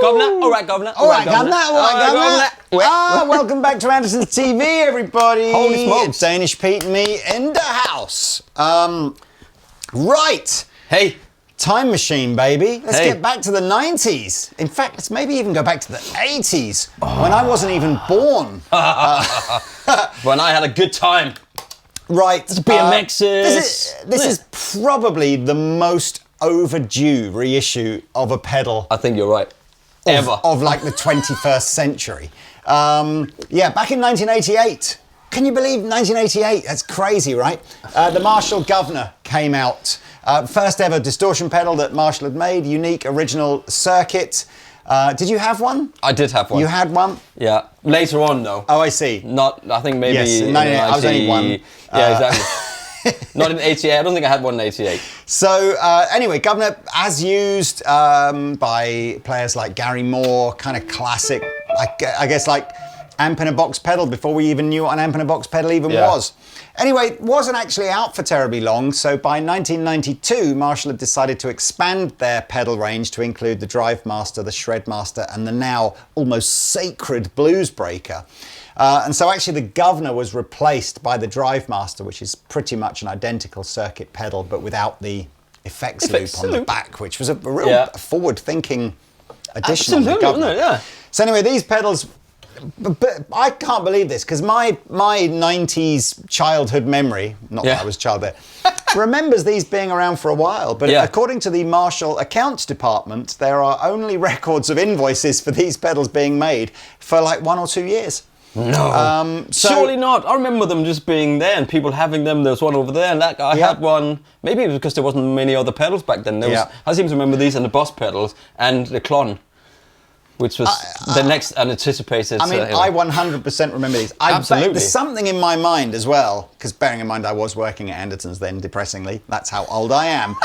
governor. All right, governor. All right, governor. Welcome back to Andertons TV, everybody. Holy smokes. It's Danish Pete and me in the house. Right. Hey. Time machine, baby. Let's get back to the 90s. In fact, let's maybe even go back to the 80s, when I wasn't even born. When I had a good time. Right. BMXs. This is probably the most overdue reissue of a pedal. I think you're right. Ever. Of like the 21st century. Back in 1988. Can you believe 1988? That's crazy, right? The Marshall Guv'nor came out. First ever distortion pedal that Marshall had made, unique original circuit. Did you have one? I did have one. You had one? Yeah. Later on, though. Oh, I see. I think maybe... Yes, I was only one. Yeah, exactly. Not in 88. I don't think I had one in 88. So, anyway, Guv'nor, as used by players like Gary Moore, kind of classic, I guess like amp in a box pedal before we even knew what an amp in a box pedal even was. Anyway, it wasn't actually out for terribly long, so by 1992, Marshall had decided to expand their pedal range to include the Drive Master, the Shred Master, and the now almost sacred Blues Breaker. And so actually the Guv'nor was replaced by the Drive Master, which is pretty much an identical circuit pedal, but without the effects loop on the back, which was a real forward-thinking addition on the Guv'nor. Yeah. So anyway, these pedals... But I can't believe this, because my 90s childhood memory, not that I was a child there, remembers these being around for a while. But according to the Marshall Accounts Department, there are only records of invoices for these pedals being made for like 1 or 2 years. No, surely not. I remember them just being there and people having them. There was one over there and that guy had one. Maybe it was because there wasn't many other pedals back then. I seem to remember these and the Boss pedals and the Klon, which was the next unanticipated. I mean, I 100% remember these. Absolutely. There's something in my mind as well, because bearing in mind I was working at Andertons then, depressingly. That's how old I am.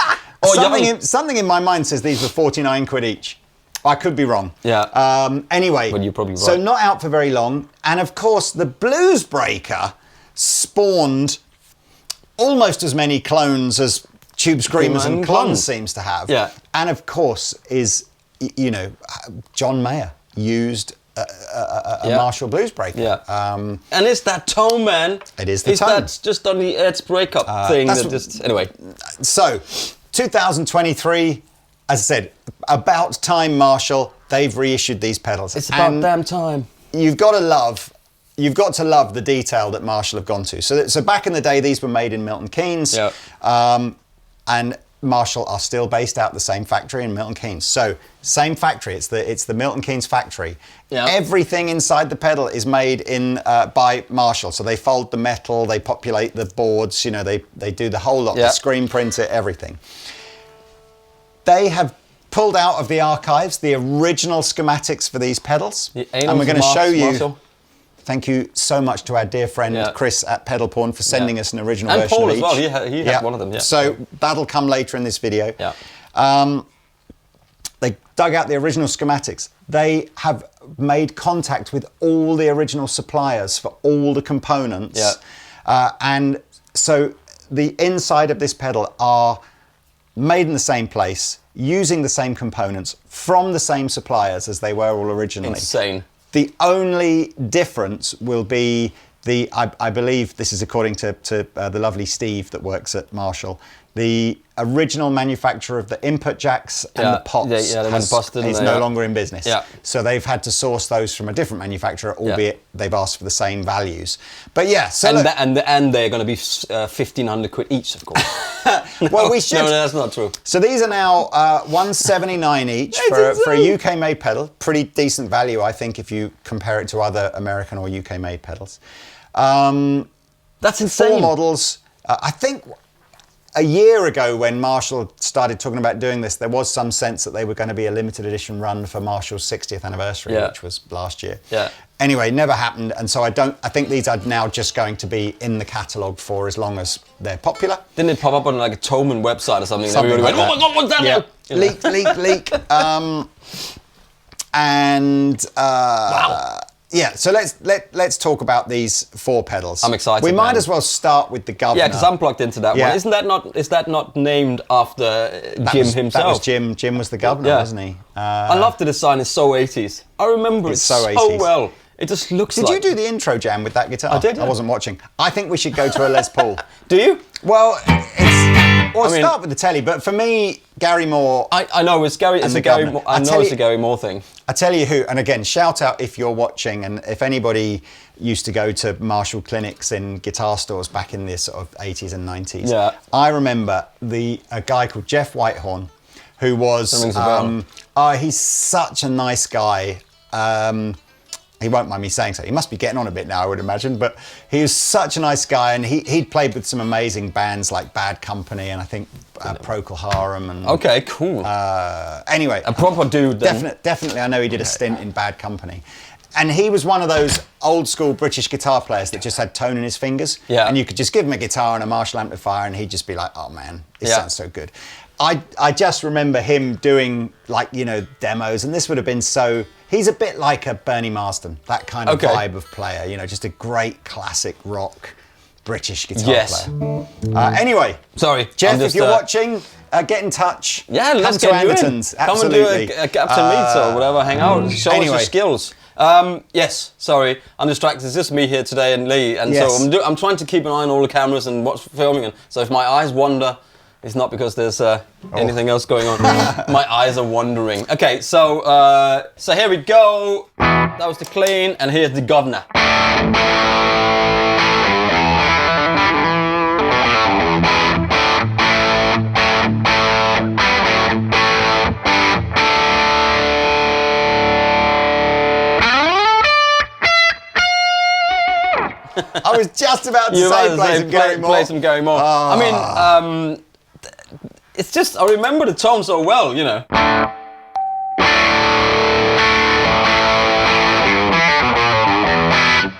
Something in my mind says these were 49 quid each. I could be wrong. Yeah. Anyway, well, you're probably right. So not out for very long. And of course, the Blues Breaker spawned almost as many clones as Tube Screamers and Klons seems to have. Yeah. And of course is... You know, John Mayer used a Marshall Blues Breaker. Yeah. And it's that tone, man. It is the tone. That's just on the Ed's breakup thing. Anyway. So, 2023, as I said, about time, Marshall. They've reissued these pedals. It's about damn time. You've got to love the detail that Marshall have gone to. So back in the day, these were made in Milton Keynes. Yeah. And Marshall are still based out the same factory in Milton Keynes. So same factory, it's the Milton Keynes factory. Yeah. Everything inside the pedal is made by Marshall. So they fold the metal, they populate the boards, you know, they do the whole lot, the screen print it, everything. They have pulled out of the archives the original schematics for these pedals. And we're going to show you. Marshall. Thank you so much to our dear friend Chris at Pedal Porn for sending us an original and version Paul of each. as well, he had one of them. Yeah. So that'll come later in this video. Yeah. They dug out the original schematics. They have made contact with all the original suppliers for all the components. Yeah. And so the inside of this pedal are made in the same place, using the same components from the same suppliers as they were all originally. Insane. The only difference will be I believe this is according to the lovely Steve that works at Marshall, the original manufacturer of the input jacks and the pots they went busted is no longer in business. Yeah. So they've had to source those from a different manufacturer, albeit they've asked for the same values. But yeah, so and they're going to be 1,500 quid each, of course. Well, we should. No, that's not true. So these are now 179 each for a UK made pedal. Pretty decent value, I think, if you compare it to other American or UK made pedals. That's insane. 4 models. I think a year ago when Marshall started talking about doing this, there was some sense that they were going to be a limited edition run for Marshall's 60th anniversary, which was last year. Yeah. Anyway, never happened, and so I think these are now just going to be in the catalogue for as long as they're popular. Didn't it pop up on like a Toman website or something? Everybody went, oh my God, what's that now? Leak. Wow. Yeah, so let's talk about these 4 pedals. I'm excited. We might man. as well start with the Guv'nor. Yeah, because I'm plugged into that one. Is that not named after Jim himself? That was Jim. Jim was the Guv'nor, wasn't he? I love the design. It's so 80s. I remember it so 80s. Well. It just looks Did like... you do the intro jam with that guitar? I did. I wasn't watching. I think we should go to a Les Paul. Do you? Well, start with the telly, but for me, Gary Moore... I know, it's Gary... It's a Gary Moore, I know it's a Gary Moore thing. I tell you who, and again, shout out if you're watching, and if anybody used to go to Marshall clinics in guitar stores back in the sort of 80s and 90s. Yeah. I remember a guy called Jeff Whitehorn, who was... he's such a nice guy. He won't mind me saying so. He must be getting on a bit now, I would imagine. But he was such a nice guy, and he'd played with some amazing bands like Bad Company and I think Procol Harum. And, okay, cool. Anyway, a proper dude. Then. Definitely, I know he did a stint in Bad Company. And he was one of those old school British guitar players that just had tone in his fingers. Yeah. And you could just give him a guitar and a Marshall amplifier, and he'd just be like, "Oh man, this sounds so good." I just remember him doing demos, and this would have been so. He's a bit like a Bernie Marsden, that kind of vibe of player, just a great classic rock British guitar player. Anyway, sorry, Jeff, if you're watching, get in touch. Yeah, let's come to get Andertons. You in. Absolutely. Come and do a Captain Meets or whatever, hang out, show us your skills. Yes, sorry, I'm distracted. It's just me here today and Lee, and so I'm trying to keep an eye on all the cameras and what's filming. And so if my eyes wander, it's not because there's anything else going on. My eyes are wandering. Okay, so here we go. That was the clean, and here's the Guv'nor. I was just about to say play some Gary Moore. I mean, it's just, I remember the tone so well,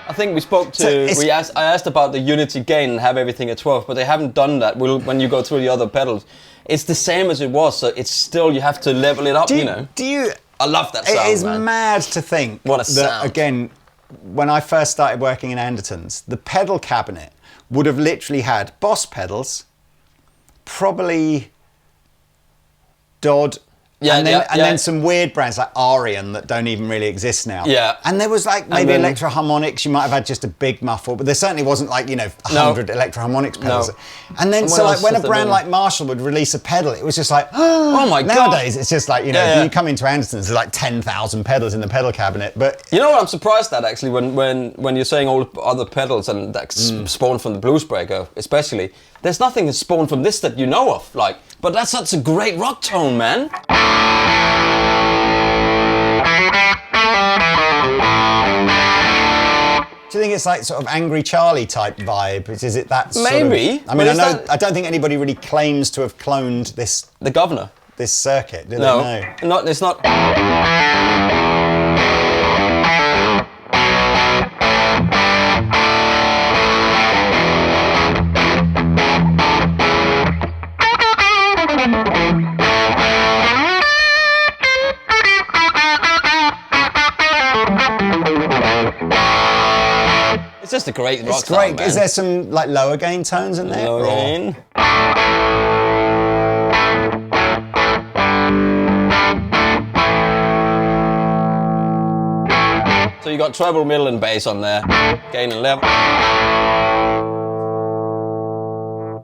I think we spoke to, I asked about the unity gain and have everything at 12, but they haven't done that when you go through the other pedals. It's the same as it was, so it's still, you have to level it up, Do you... I love that sound, It is mad to think what a sound. That, again, when I first started working in Andertons, the pedal cabinet would have literally had Boss pedals, probably Dodd, and then some weird brands like Arian that don't even really exist now. Yeah. And there was like maybe electro harmonics. You might have had just a big muffle, but there certainly wasn't like 100 electro harmonics pedals. No. And then when a brand like Marshall would release a pedal, it was just like, oh my god. Nowadays it's just like you come into Andertons, there's like 10,000 pedals in the pedal cabinet. But you know what I'm surprised at actually when you're saying all the other pedals and that spawned from the Blues Breaker, especially. There's nothing that's spawned from this that you know of, but that's such a great rock tone, man. Do you think it's like sort of Angry Charlie type vibe? Is it that sort Maybe. of... I mean, I don't think anybody really claims to have cloned this... The Guv'nor. This circuit, do they? No. It's not... It's just a great rock sound, man. Is there some like lower gain tones in there? Lower gain. So you got treble, middle, and bass on there. Gain and level.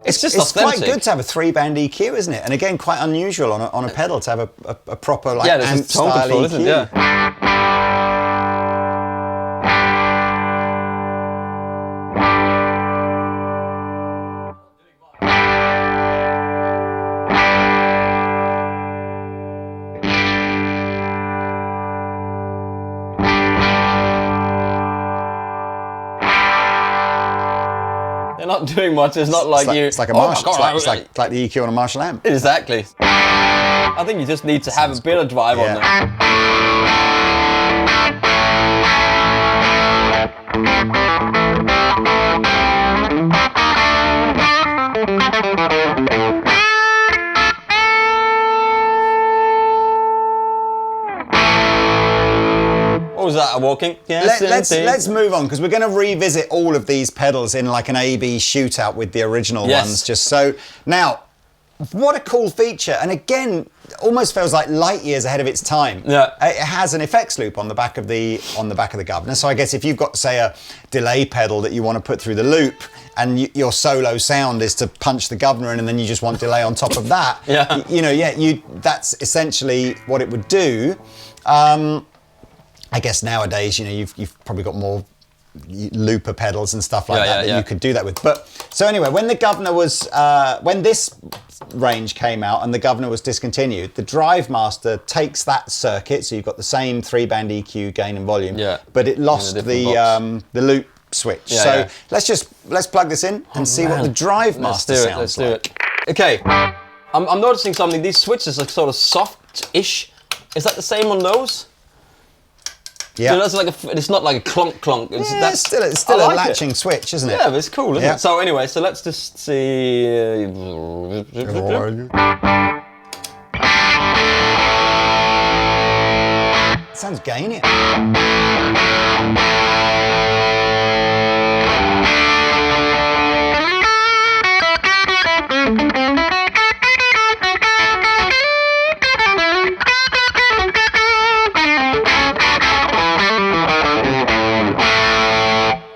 It's just authentic. It's quite good to have a 3-band EQ, isn't it? And again, quite unusual on a pedal to have a proper amp style EQ. Isn't it? Yeah. They're not doing much. It's not like you. It's like a Marshall. It's like the EQ on a Marshall amp. Exactly. I think you just need to have a bit of drive on there. What was that? talking. Yes, let's move on, because we're going to revisit all of these pedals in like an A/B shootout with the original ones. Just so now, what a cool feature! And again, almost feels like light years ahead of its time. Yeah, it has an effects loop on the back of the Guv'nor. So I guess if you've got, say, a delay pedal that you want to put through the loop, and your solo sound is to punch the Guv'nor in, and then you just want delay on top of that. That's essentially what it would do. I guess nowadays, you've probably got more looper pedals and stuff like that you could do that with. But so anyway, when the Guv'nor was when this range came out and the Guv'nor was discontinued, the Drive Master takes that circuit, so you've got the same 3-band EQ, gain and volume, but it lost the loop switch. Let's plug this in and see what the Drive Master sounds like. Okay, I'm noticing something. These switches are sort of soft-ish. Is that the same on those? Yeah, so it's not like a clunk clunk. It's still a latching switch, isn't it? Yeah, but it's cool, isn't it? So anyway, so let's just see. It sounds gainy.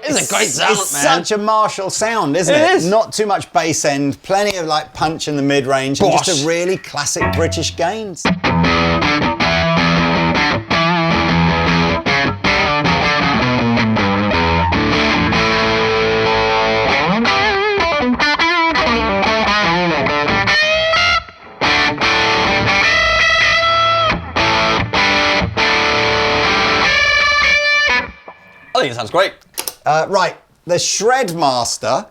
It's a great sound, it's such a Marshall sound, isn't it? It is. Not too much bass end, plenty of like punch in the mid-range, and just a really classic British gains. I think it sounds great. Right, the Shred Master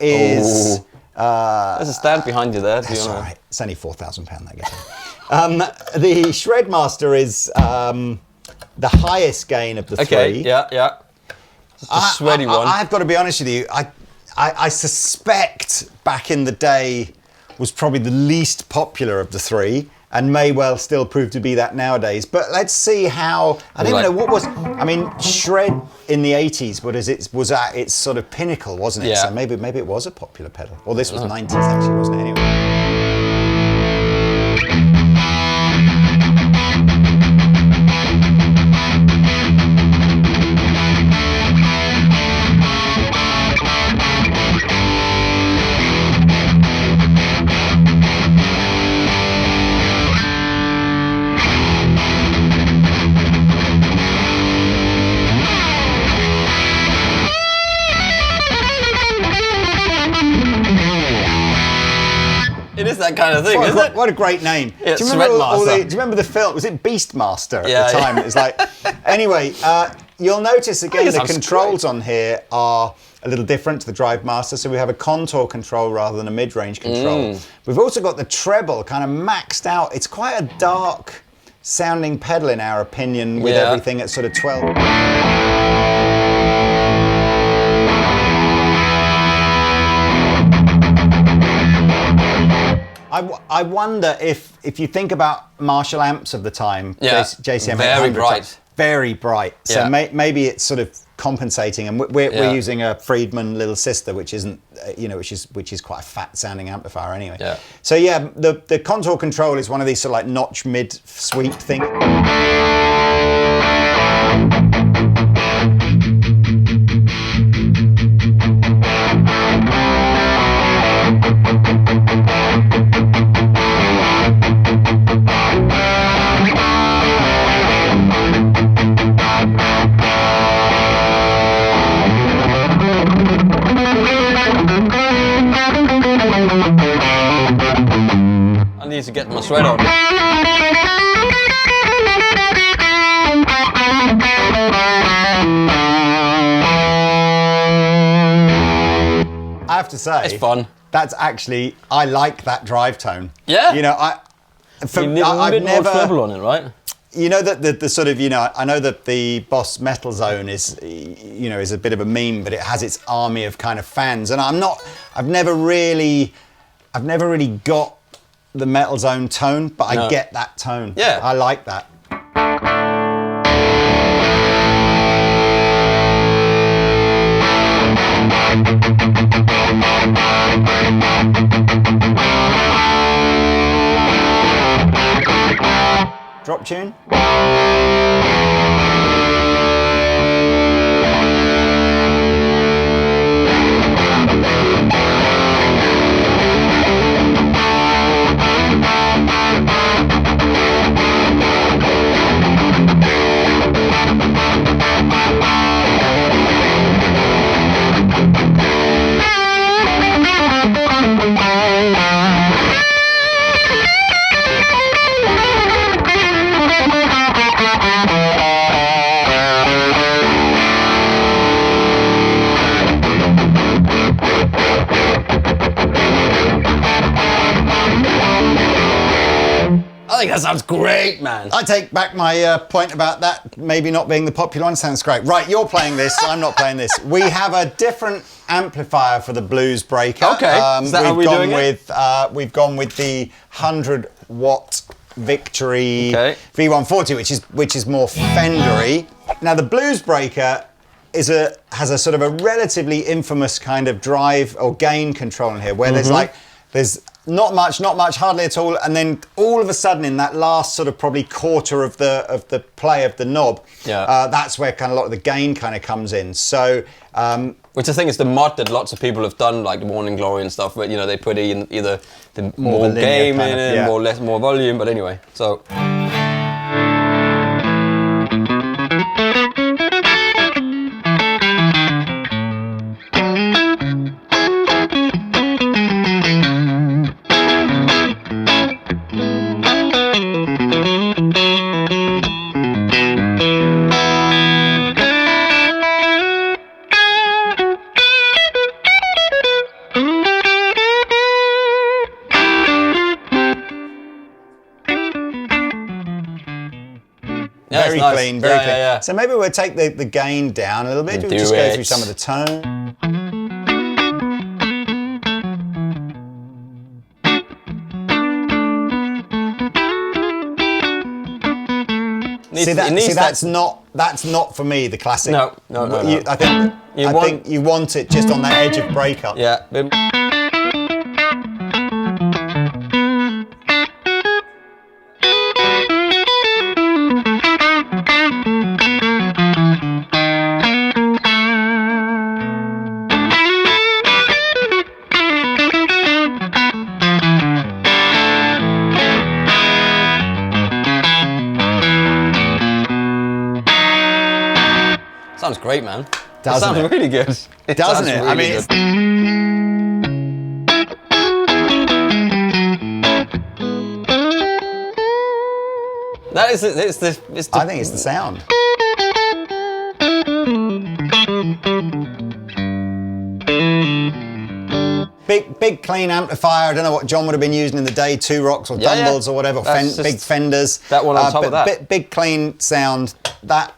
is... There's a stand behind you there. That's all right. It's only £4,000, that guitar. The Shred Master is the highest gain of the three. Okay, yeah. It's a sweaty one. I've got to be honest with you. I suspect back in the day was probably the least popular of the three, and may well still prove to be that nowadays. But let's see how. I don't even know what was. I mean, Shred in the 80s, was at its sort of pinnacle, wasn't it? Yeah. So maybe it was a popular pedal. Or this was 90s actually, wasn't it? Anyway. It is that kind of thing, isn't it? What a great name. Yeah, do you remember the film? Was it Beastmaster at the time? Yeah. It was like... Anyway, you'll notice again the controls on here are a little different to the Drive Master. So we have a contour control rather than a mid-range control. We've also got the treble kind of maxed out. It's quite a dark sounding pedal in our opinion, with everything at sort of 12. I wonder if you think about Marshall amps of the time, JCM 800, very bright. So maybe it's sort of compensating, and we're using a Friedman Little Sister, which isn't, which is quite a fat sounding amplifier anyway. Yeah. So yeah, the contour control is one of these sort of like notch mid sweep thing. I need to get my sweat on. I have to say, it's fun. That's actually, I like that drive tone. Yeah. You know, I've never treble on it, right? You know that the sort of, I know that the Boss Metal Zone is, is a bit of a meme, but it has its army of kind of fans, and I've never really got the Metal Zone tone, but I get that tone. Yeah. I like that. Drop tune. I think that sounds great, man. I take back my point about that maybe not being the popular one. Sounds great. Right, you're playing this. I'm not playing this. We have a different amplifier for the Blues Breaker. Okay. Is that how we're doing it? We've gone with the 100-watt Victory V140, which is more Fendery. Now the Blues Breaker has a sort of a relatively infamous kind of drive or gain control in here, where there's not much, hardly at all, and then all of a sudden in that last sort of probably quarter of the play of the knob, that's where kind of a lot of the gain kind of comes in. So, which I think is the mod that lots of people have done, like the Morning Glory and stuff, where they put in either the more game in it, more volume. But anyway, so. Very clean, very clean. Yeah. So maybe we'll take the gain down a little bit. We'll just go through some of the tone. That's not for me the classic. No. I think you want it just on that edge of breakup. Yeah. Sounds great, man. Doesn't it? Sounds really good. Doesn't it? Really I mean, I think it's the sound. Big clean amplifier. I don't know what John would have been using in the day, 2 Rocks or Dumbles or whatever, big Fenders. That one on top of that. Big clean sound. That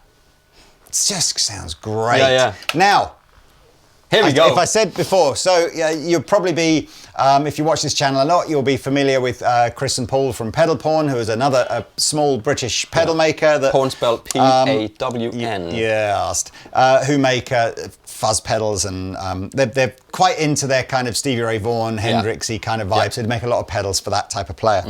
just sounds great. Yeah. Now, here we go. If I said before, so you'll probably be, if you watch this channel a lot, you'll be familiar with Chris and Paul from Pedal Porn, who is another small British pedal maker. Porn spelled P-A-W-N. Who make fuzz pedals, and they're quite into their kind of Stevie Ray Vaughan, Hendrixy kind of vibe, so they make a lot of pedals for that type of player.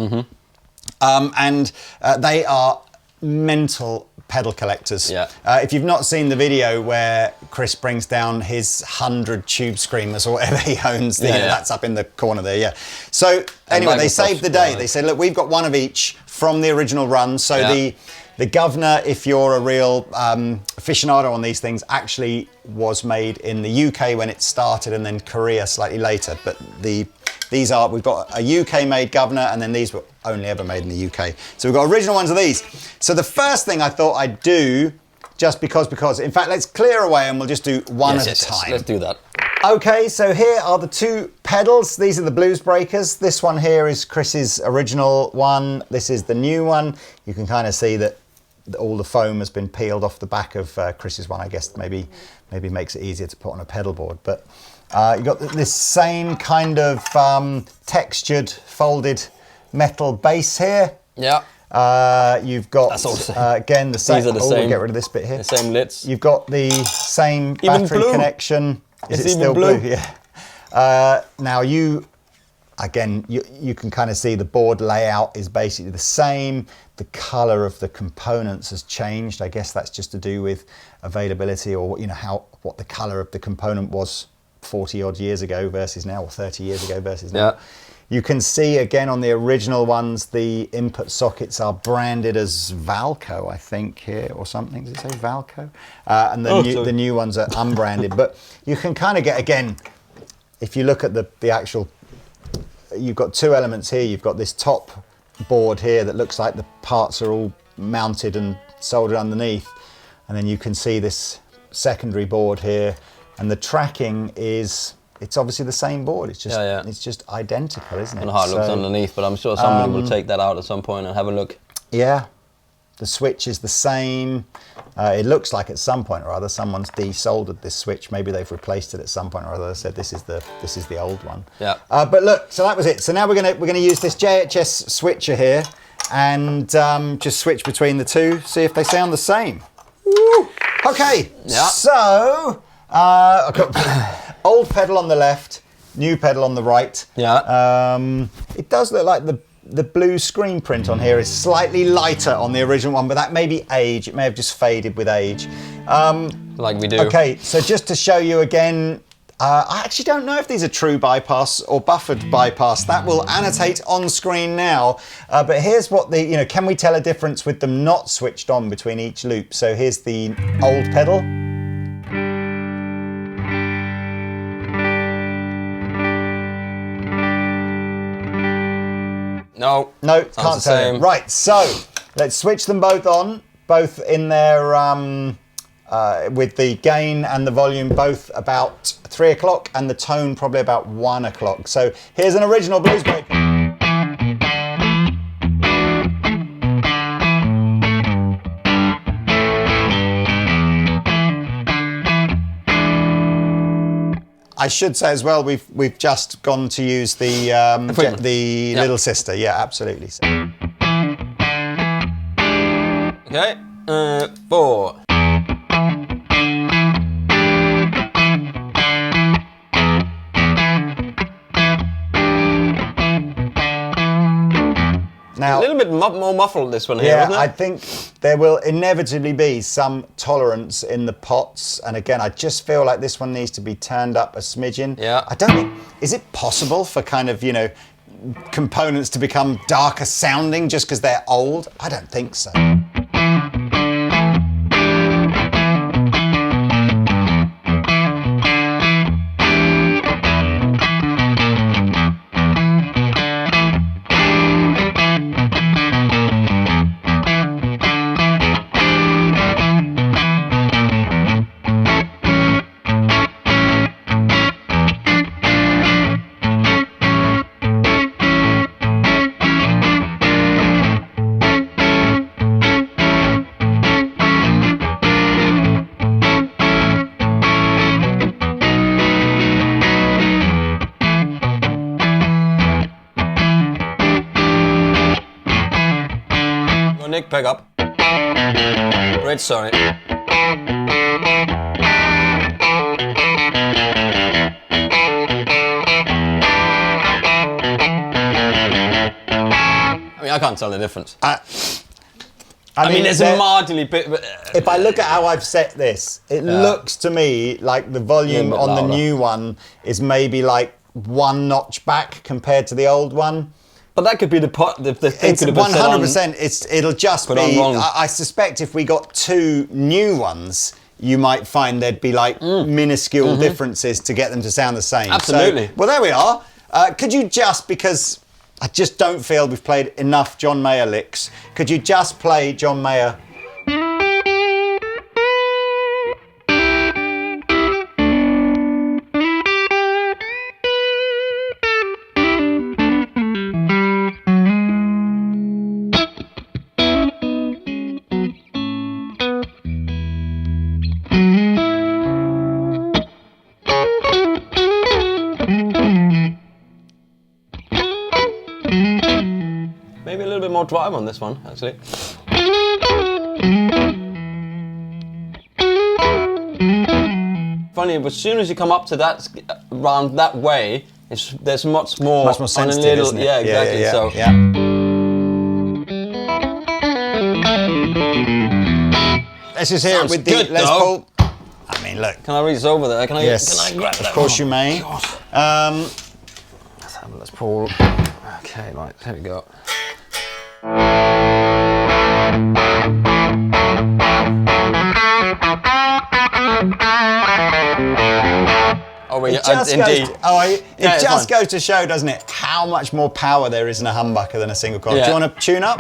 And they are mental pedal collectors. If you've not seen the video where Chris brings down his 100 tube screamers or whatever he owns, that's up in the corner there, So anyway, they saved the day. They said, look, we've got one of each from the original run. So the Guv'nor, if you're a real aficionado on these things, actually was made in the UK when it started, and then Korea slightly later. But we've got a UK made Guv'nor, and then these were only ever made in the UK. So we've got original ones of these. So the first thing I thought I'd do, just because, in fact, let's clear away and we'll just do one at a time. Let's do that. Okay, so here are the 2 pedals. These are the Blues Breakers. This one here is Chris's original one. This is the new one. You can kind of see that all the foam has been peeled off the back of Chris's one. I guess maybe makes it easier to put on a pedal board. But you've got this same kind of textured folded metal base here. You've got, again, the same. These are the We'll same. get rid of this bit here. The same lids. You've got the same Even battery blue. connection. Is It's it even still blue. Yeah. Now you can kind of see the board layout is basically the same. The color of the components has changed. I guess that's just to do with availability, or what the color of the component was 40 odd years ago versus now, or 30 years ago versus now. Yeah. You can see again on the original ones, the input sockets are branded as Valco, I think, here, or something. Does it say Valco? And the new ones are unbranded. But you can kind of get, again, if you look at the actual, you've got two elements here. You've got this top board here that looks like the parts are all mounted and soldered underneath. And then you can see this secondary board here. And the tracking it's obviously the same board. It's just it's just identical, isn't it? I don't know how it looks underneath, but I'm sure somebody will take that out at some point and have a look. Yeah, the switch is the same. It looks like at some point or other someone's desoldered this switch. Maybe they've replaced it at some point or other. They said this is the old one. Yeah. But look, so that was it. So now we're gonna use this JHS switcher here and just switch between the two, see if they sound the same. Woo. Okay. Yeah. So I've got old pedal on the left, new pedal on the right. Yeah. It does look like the blue screen print on here is slightly lighter on the original one, but that may be age. It may have just faded with age. Like we do. Okay, so just to show you again, I actually don't know if these are true bypass or buffered bypass. That will annotate on screen now. But here's what can we tell a difference with them not switched on between each loop? So here's the old pedal. No, can't say. Right, so let's switch them both on, both in their with the gain and the volume both about 3 o'clock and the tone probably about 1 o'clock. So here's an original blues break. I should say as well, we've just gone to use the little sister. Yeah, absolutely. Okay, 4. Now, a little bit more muffled this one here, yeah, isn't it? I think there will inevitably be some tolerance in the pots. And again, I just feel like this one needs to be turned up a smidgen. Yeah. I don't think, is it possible for kind of, components to become darker sounding just because they're old? I don't think so. Nick, pick up. Great, sorry. I mean, I can't tell the difference. I mean, there's a marginally bit. If I look at how I've set this, it looks to me like the volume on the new one is maybe like 1 notch back compared to the old one. But that could be the thing. It's 100%. It'll just be. I suspect if we got 2 new ones, you might find there'd be like minuscule differences to get them to sound the same. Absolutely. So, well, there we are. Could you just, because I just don't feel we've played enough John Mayer licks, could you just play John Mayer? Maybe a little bit more drive on this one, actually. Funny, but as soon as you come up to that, round that way, there's much more sensitive, isn't it? Yeah, exactly. Let's just hear it with the Les Paul. I mean, look. Can I reach over there? Can I grab that? Of course you may. Let's have a Les Paul. Okay, right, there we go. It just goes to show, doesn't it, how much more power there is in a humbucker than a single coil. Do you want to tune up?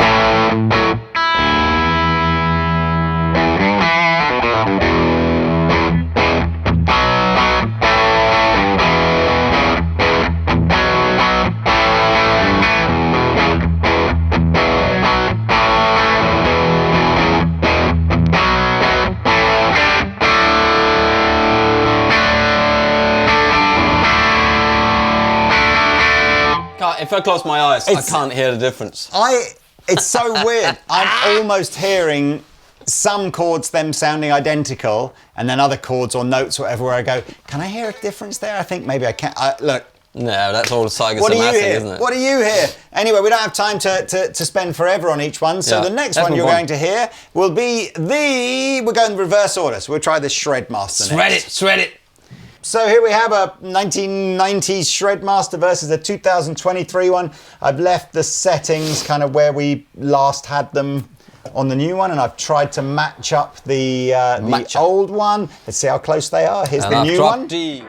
If I close my eyes, I can't hear the difference. It's so weird. I'm almost hearing some chords, them sounding identical, and then other chords or notes or whatever where I go, can I hear a difference there? I think maybe I can. Look. No, that's all psychosomatic, isn't it? What do you hear? Anyway, we don't have time to spend forever on each one, so the next one you're going to hear will be we're going in reverse order, so we'll try the Shredmaster next. Shred it. So here we have a 1990s Shredmaster versus a 2023 one. I've left the settings kind of where we last had them on the new one, and I've tried to match up the old one. Let's see how close they are. Here's the new one. D.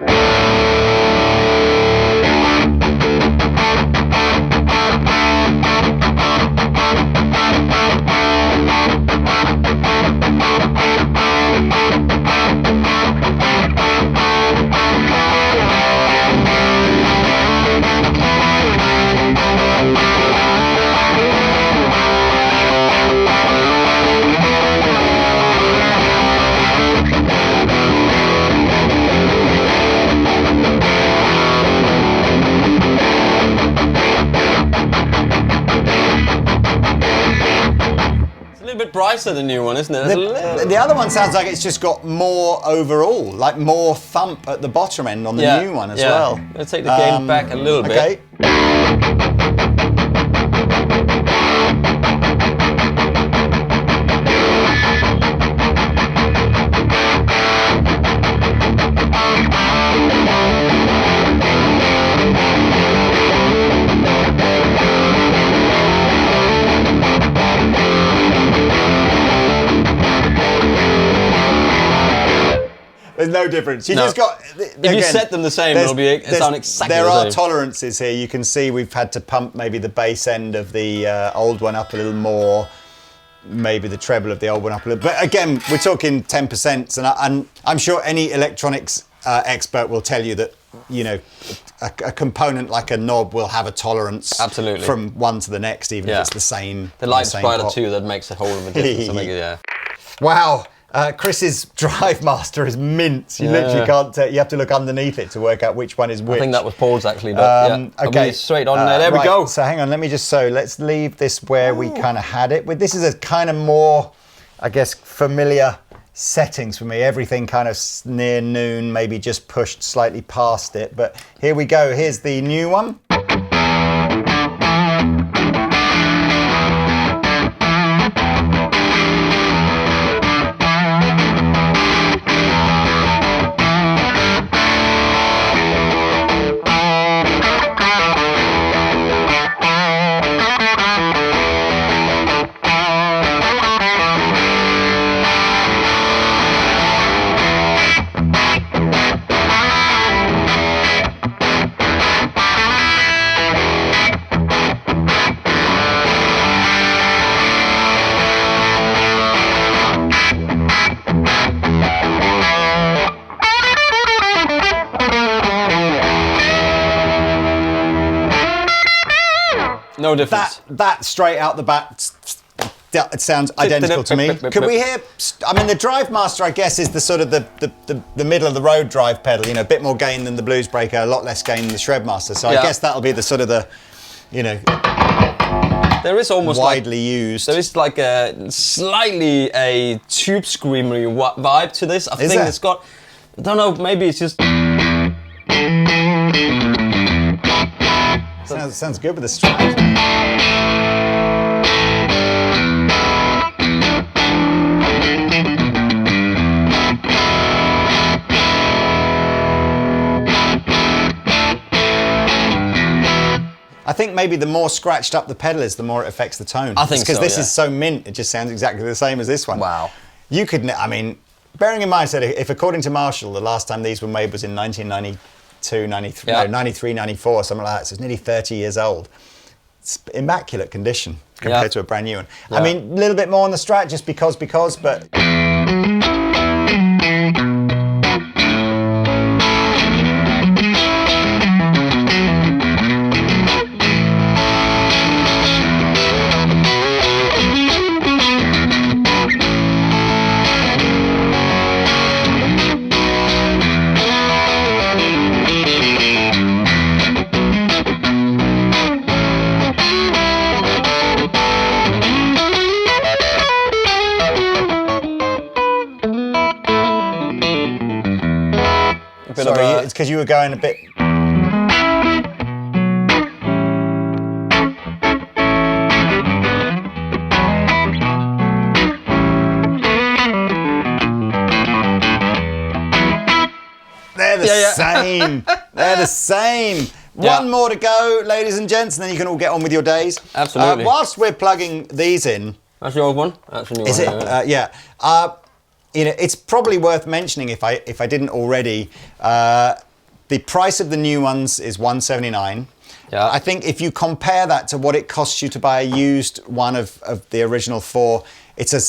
Brighter, the new one, isn't it? The other one sounds like it's just got more overall, like more thump at the bottom end on the new one as well. Let's take the gain back a little bit. Okay. There's no difference. Just got. If you set them the same, it'll sound exactly the same. There are tolerances here. You can see we've had to pump maybe the bass end of the old one up a little more, maybe the treble of the old one up a little. But again, we're talking 10%, and I'm sure any electronics expert will tell you that a component like a knob will have a tolerance from one to the next, even if it's the same. The light splitter too, that makes a whole of a difference. Wow. Chris's Drive Master is mint. You literally can't tell. You have to look underneath it to work out which one is which. I think that was Paul's actually. But okay, straight on there. There we go. So hang on. Let's leave this where we kind of had it. This is a kind of more, I guess, familiar settings for me. Everything kind of near noon, maybe just pushed slightly past it. But here we go. Here's the new one. No difference. That straight out the bat, it sounds identical to me. Could we hear? I mean, the Drive Master, I guess, is the sort of the middle of the road drive pedal. A bit more gain than the Blues Breaker, a lot less gain than the Shredmaster. So I guess that'll be the sort of the. There is almost widely used. There is like slightly a tube screamery vibe to this. I think it's got, I don't know, maybe it's just... Sounds good with the strap. I think maybe the more scratched up the pedal is, the more it affects the tone. I think because this is so mint, it just sounds exactly the same as this one. Wow. You could, I mean, bearing in mind that if according to Marshall, the last time these were made was in 1992, 93, no, 93, 94, something like that, so it's nearly 30 years old. It's immaculate condition compared to a brand new one. Yeah. I mean, a little bit more on the Strat just because, but... Sorry, it's because you were going a bit... They're the same. They're the same. One more to go, ladies and gents, and then you can all get on with your days. Absolutely. Whilst we're plugging these in... That's your old one? That's your new one. Is it? Yeah. You know, it's probably worth mentioning if I didn't already. The price of the new ones is $179. Yeah. I think if you compare that to what it costs you to buy a used one of the original 4, it's a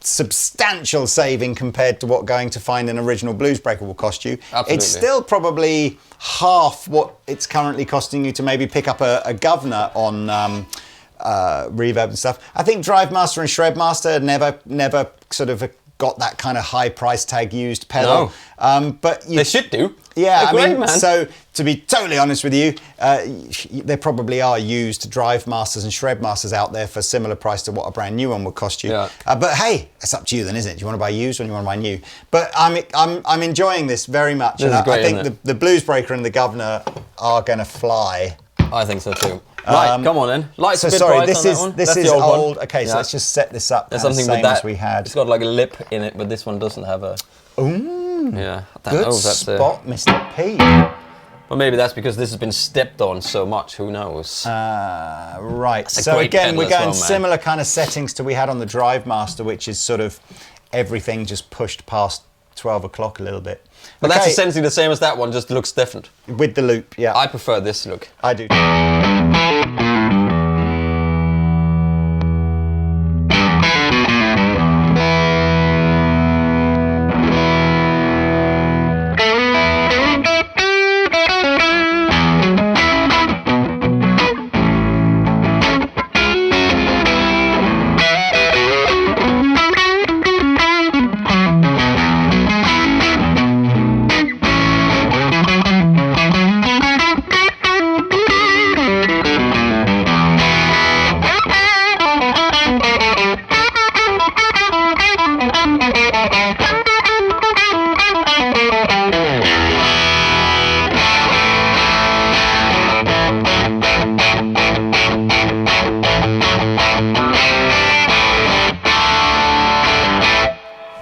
substantial saving compared to what going to find an original Bluesbreaker will cost you. Absolutely. It's still probably half what it's currently costing you to maybe pick up a Guv'nor on Reverb and stuff. I think Drive Master and Shred Master never sort of got that kind of high price tag used pedal. No. But they should do. Yeah, They're I mean, great, man. so to be totally honest with you, there probably are used Drive Masters and Shred Masters out there for similar price to what a brand new one would cost you. Yeah. But hey, it's up to you then, isn't it? Do you want to buy used or do you want to buy new? But I'm enjoying this very much. This is great, I think the Bluesbreaker and the Guv'nor are going to fly. I think so too. Right, come on then. Lights a bit sorry, bright this on that is one. this That's is the old. one. Okay, so let's just set this up. There's the something same with that as we had. It's got like a lip in it, but this one doesn't have a. Ooh, yeah. I don't good know if that's spot, Mr. P. Well, maybe that's because this has been stepped on so much. Who knows? Right. That's a So great again, pedal we're as going well, man. similar kind of settings to we had on the Drive Master, which is sort of everything just pushed past 12 o'clock a little bit. But that's essentially the same as that one, just looks different. With the loop, yeah. I prefer this look. I do.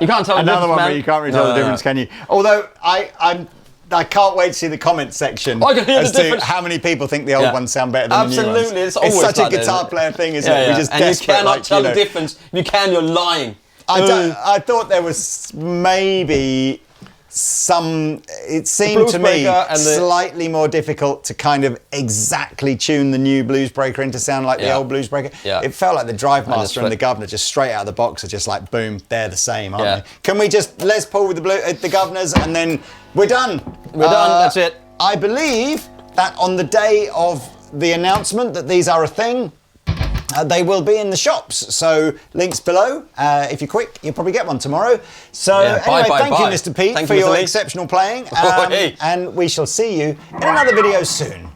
You can't tell the Another difference, one man. where you can't really tell the difference, can you? Although I can't wait to see the comments section I can hear as the to difference. how many people think the old ones sound better than the new ones. Absolutely, it's always such like a that, guitar isn't it? player thing, isn't it? We're just and desperate, you cannot like, tell you know. the difference. If you can, you're lying. I thought there was maybe some, it seemed to me Bluesbreaker and the- slightly more difficult to kind of exactly tune the new Bluesbreaker into sound like the old Bluesbreaker. Yeah. It felt like the Drive Master and the right. Guv'nor just straight out of the box are just like, boom, they're the same, aren't Yeah. they? Can we just Les Paul with the Guv'nors and then we're done? We're done, that's it. I believe that on the day of the announcement that these are a thing, they will be in the shops, so links below. If you're quick, you'll probably get one tomorrow. So anyway, thank you, Mr. Pete, Thank for you, Mr. your Lee. exceptional playing. Hey. And we shall see you in another video soon.